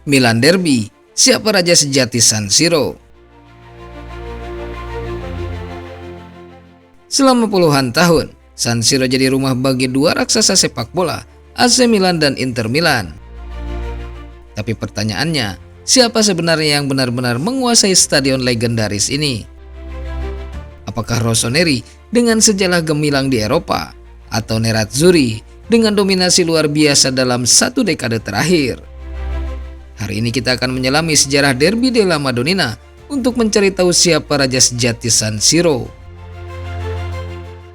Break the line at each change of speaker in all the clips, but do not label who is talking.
Milan Derby, siapa raja sejati San Siro? Selama puluhan tahun, San Siro jadi rumah bagi dua raksasa sepak bola, AC Milan dan Inter Milan. Tapi pertanyaannya, siapa sebenarnya yang benar-benar menguasai stadion legendaris ini? Apakah Rossoneri dengan sejarah gemilang di Eropa, atau Nerazzurri dengan dominasi luar biasa dalam satu dekade terakhir? Hari ini kita akan menyelami sejarah Derby della Madonnina untuk mencari tahu siapa raja sejati San Siro.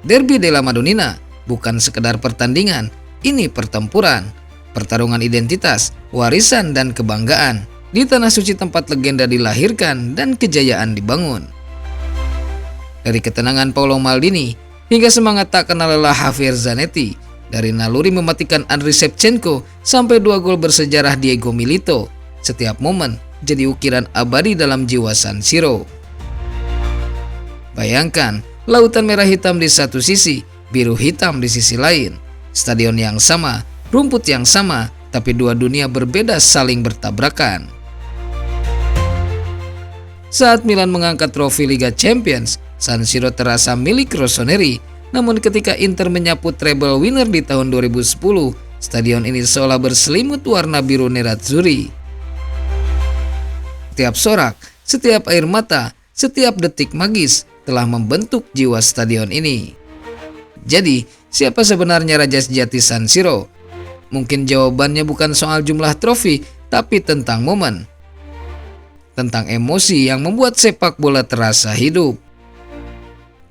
Derby della Madonnina bukan sekedar pertandingan, ini pertempuran, pertarungan identitas, warisan dan kebanggaan di tanah suci tempat legenda dilahirkan dan kejayaan dibangun. Dari ketenangan Paolo Maldini hingga semangat tak kenal lelah Javier Zanetti, dari naluri mematikan Andriy Shevchenko sampai 2 gol bersejarah Diego Milito, setiap momen jadi ukiran abadi dalam jiwa San Siro. Bayangkan, lautan merah hitam di satu sisi, biru hitam di sisi lain. Stadion yang sama, rumput yang sama, tapi dua dunia berbeda saling bertabrakan. Saat Milan mengangkat trofi Liga Champions, San Siro terasa milik Rossoneri. Namun ketika Inter menyapu treble winner di tahun 2010, stadion ini seolah berselimut warna biru Nerazzurri. Setiap sorak, setiap air mata, setiap detik magis telah membentuk jiwa stadion ini. Jadi, siapa sebenarnya raja sejati San Siro? Mungkin jawabannya bukan soal jumlah trofi, tapi tentang momen. Tentang emosi yang membuat sepak bola terasa hidup.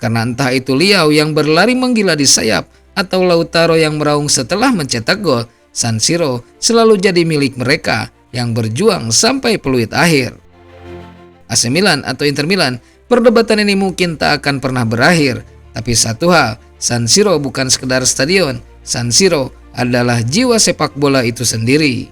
Karena entah itu Leao yang berlari menggila di sayap atau Lautaro yang meraung setelah mencetak gol, San Siro selalu jadi milik mereka yang berjuang sampai peluit akhir. AC Milan atau Inter Milan, perdebatan ini mungkin tak akan pernah berakhir. Tapi satu hal, San Siro bukan sekedar stadion, San Siro adalah jiwa sepak bola itu sendiri.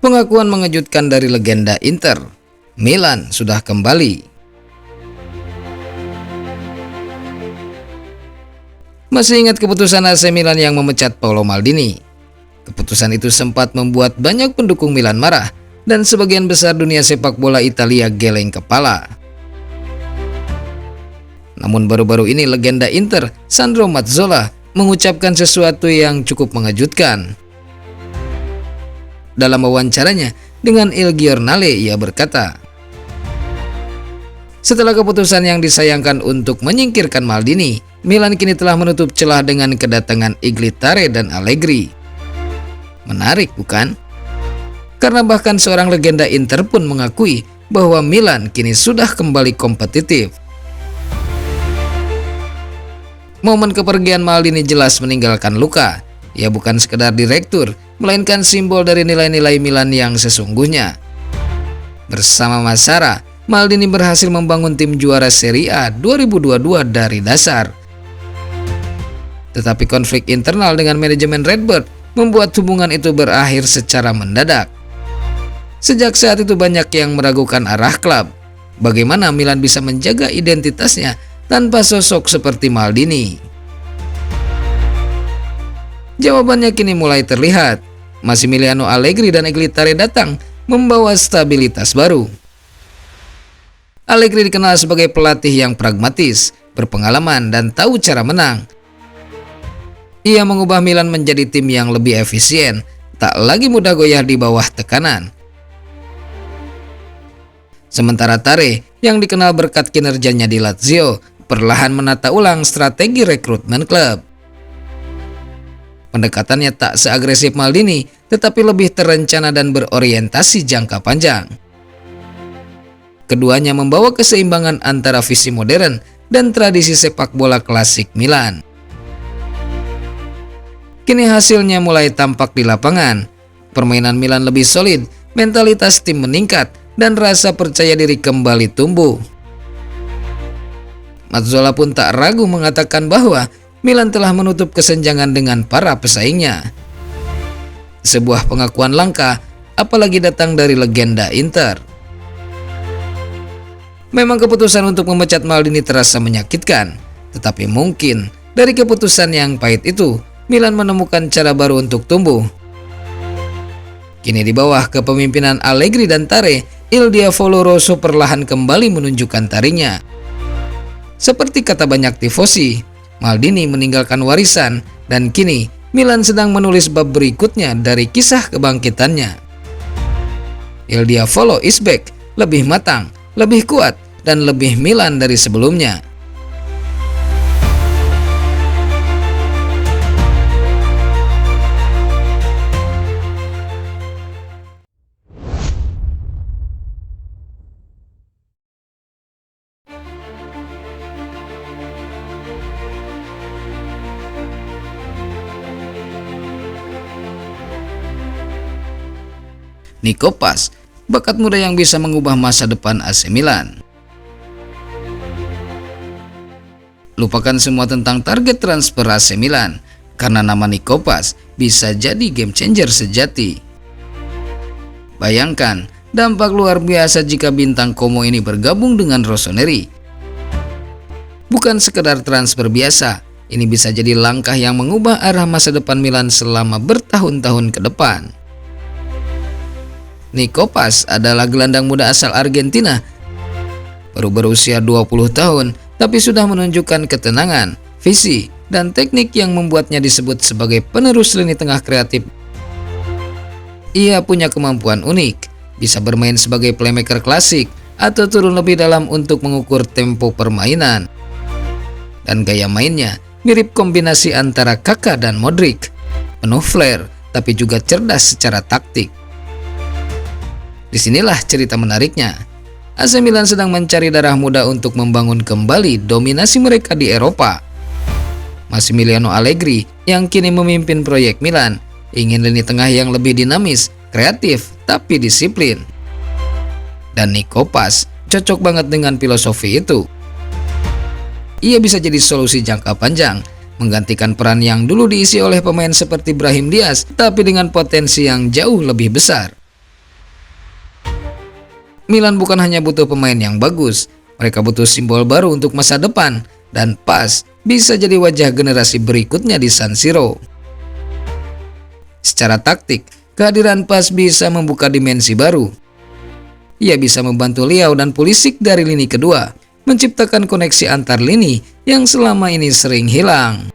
Pengakuan mengejutkan dari legenda Inter, Milan sudah kembali. Masih ingat keputusan AC Milan yang memecat Paolo Maldini? Keputusan itu sempat membuat banyak pendukung Milan marah dan sebagian besar dunia sepak bola Italia geleng kepala. Namun baru-baru ini legenda Inter, Sandro Mazzola, mengucapkan sesuatu yang cukup mengejutkan. Dalam wawancaranya dengan Il Giornale, ia berkata, setelah keputusan yang disayangkan untuk menyingkirkan Maldini, Milan kini telah menutup celah dengan kedatangan Iglitare dan Allegri. Menarik bukan? Karena bahkan seorang legenda Inter pun mengakui bahwa Milan kini sudah kembali kompetitif. Momen kepergian Maldini jelas meninggalkan luka. Ia bukan sekedar direktur, melainkan simbol dari nilai-nilai Milan yang sesungguhnya. Bersama Massara, Maldini berhasil membangun tim juara Serie A 2022 dari dasar. Tetapi konflik internal dengan manajemen Redbird membuat hubungan itu berakhir secara mendadak. Sejak saat itu banyak yang meragukan arah klub. Bagaimana Milan bisa menjaga identitasnya tanpa sosok seperti Maldini? Jawabannya kini mulai terlihat. Massimiliano Allegri dan Iglitare datang membawa stabilitas baru. Allegri dikenal sebagai pelatih yang pragmatis, berpengalaman, dan tahu cara menang. Ia mengubah Milan menjadi tim yang lebih efisien, tak lagi mudah goyah di bawah tekanan. Sementara Tare, yang dikenal berkat kinerjanya di Lazio, perlahan menata ulang strategi rekrutmen klub. Pendekatannya tak seagresif Maldini, tetapi lebih terencana dan berorientasi jangka panjang. Keduanya membawa keseimbangan antara visi modern dan tradisi sepak bola klasik Milan. Kini hasilnya mulai tampak di lapangan. Permainan Milan lebih solid, mentalitas tim meningkat, dan rasa percaya diri kembali tumbuh. Mazzola pun tak ragu mengatakan bahwa Milan telah menutup kesenjangan dengan para pesaingnya. Sebuah pengakuan langka, apalagi datang dari legenda Inter. Memang keputusan untuk memecat Maldini terasa menyakitkan, tetapi mungkin dari keputusan yang pahit itu, Milan menemukan cara baru untuk tumbuh. Kini di bawah kepemimpinan Allegri dan Tare, Il Diavolo Rosso perlahan kembali menunjukkan taringnya. Seperti kata banyak tifosi, Maldini meninggalkan warisan dan kini Milan sedang menulis bab berikutnya dari kisah kebangkitannya. Il Diavolo is back, lebih matang, lebih kuat, dan lebih Milan dari sebelumnya. Nico Paz, bakat muda yang bisa mengubah masa depan AC Milan. Lupakan semua tentang target transfer AC Milan, karena nama Nico Paz bisa jadi game changer sejati. Bayangkan, dampak luar biasa jika bintang Como ini bergabung dengan Rossoneri. Bukan sekedar transfer biasa, ini bisa jadi langkah yang mengubah arah masa depan Milan selama bertahun-tahun ke depan. Nico Paz adalah gelandang muda asal Argentina, baru berusia 20 tahun, tapi sudah menunjukkan ketenangan, visi, dan teknik yang membuatnya disebut sebagai penerus lini tengah kreatif. Ia punya kemampuan unik, bisa bermain sebagai playmaker klasik atau turun lebih dalam untuk mengukur tempo permainan. Dan gaya mainnya mirip kombinasi antara Kakak dan Modric, penuh flair tapi juga cerdas secara taktik. Disinilah cerita menariknya. AC Milan sedang mencari darah muda untuk membangun kembali dominasi mereka di Eropa. Massimiliano Allegri yang kini memimpin proyek Milan ingin lini tengah yang lebih dinamis, kreatif, tapi disiplin. Dan Nico Paz cocok banget dengan filosofi itu. Ia bisa jadi solusi jangka panjang, menggantikan peran yang dulu diisi oleh pemain seperti Brahim Diaz, tapi dengan potensi yang jauh lebih besar. Milan bukan hanya butuh pemain yang bagus, mereka butuh simbol baru untuk masa depan, dan Paz bisa jadi wajah generasi berikutnya di San Siro. Secara taktik, kehadiran Paz bisa membuka dimensi baru. Ia bisa membantu Leao dan Pulisic dari lini kedua, menciptakan koneksi antar lini yang selama ini sering hilang.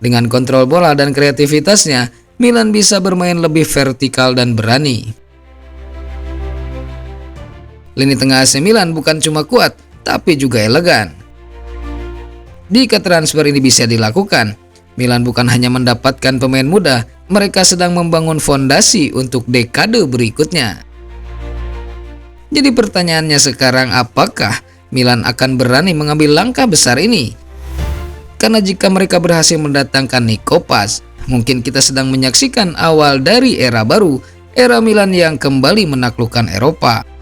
Dengan kontrol bola dan kreativitasnya, Milan bisa bermain lebih vertikal dan berani. Lini tengah AC Milan bukan cuma kuat, tapi juga elegan. Jika transfer ini bisa dilakukan, Milan bukan hanya mendapatkan pemain muda, mereka sedang membangun fondasi untuk dekade berikutnya. Jadi pertanyaannya sekarang, apakah Milan akan berani mengambil langkah besar ini? Karena jika mereka berhasil mendatangkan Nico Paz, mungkin kita sedang menyaksikan awal dari era baru, era Milan yang kembali menaklukkan Eropa.